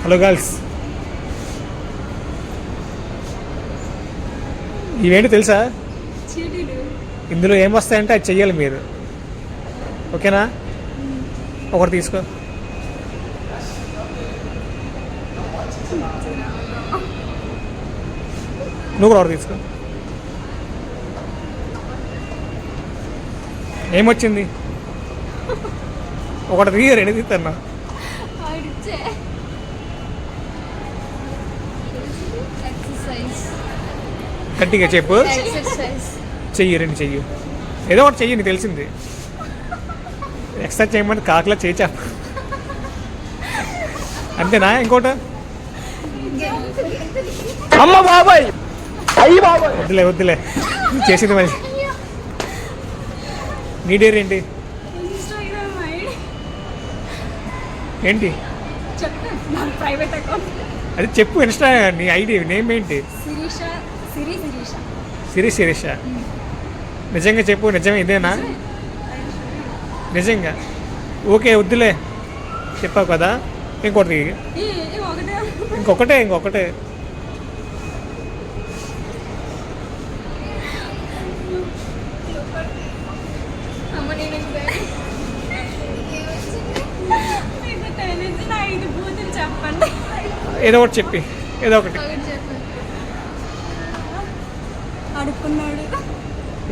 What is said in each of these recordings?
Hello girls, ఇవేంటి తెలుసా? ఇందులో ఏం వస్తాయంటే అది చెయ్యాలి మీరు. ఓకేనా? ఒకటి తీసుకో. నువ్వు కూడా ఒకటి తీసుకో. ఏమొచ్చింది? ఒకటి తీయ, రెండు తీస్తున్నా. గట్టిగా చెప్పు. చెయ్యి, రెండు చెయ్యి, ఏదో ఒకటి చెయ్యి. నీకు తెలిసింది. ఎక్సర్సైజ్ చేయమని కాకులా చేయి చెప్ప. అంతేనా? ఇంకోట? అమ్మ బాబాయ్, అయ్యి బాబాయ్, వద్దులే వద్దులే, చేసింది మంచి. నీ డేర్ ఏంటి? ఏంటి అది చెప్పు. ఇన్స్టా నీ ఐడి నేమ్ ఏంటి? సిరి శిరీష. నిజంగా చెప్పు. నిజమే ఇదేనా? నిజంగా? ఓకే వద్దులే, చెప్పావు కదా. ఇంకోటి, ఇంకొకటే. ఏదో ఒకటి చెప్పి, ఏదో ఒకటి.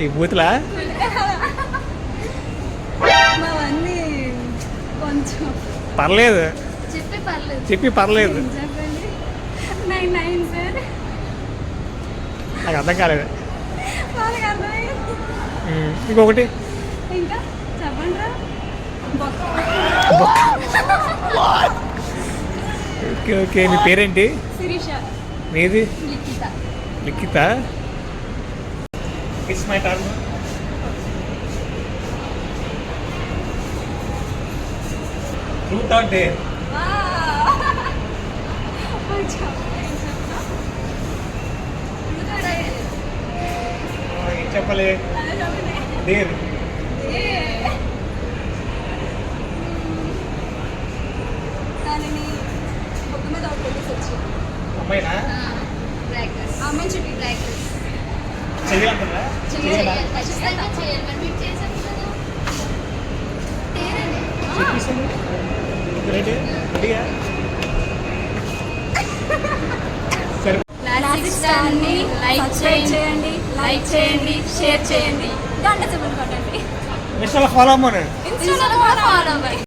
ఈ బూతులా? పర్లేదు చెప్పి, పర్లేదు. నాకు అర్థం కాలేదు. ఇంకొకటి. Okay okay. మీ పేరేంటి? మీది? Likhita. It's my turn. Truth or dare? ఏం చెప్పలే. డేర్. అమ్మాయినా? చెయ్యాలంటారా? చెప్పేసాను. లైక్ చేయండి, షేర్ చేయండి, గంట సింబల్ కొట్టండి. ఇన్స్టాలో ఫాలో అవ్వండి.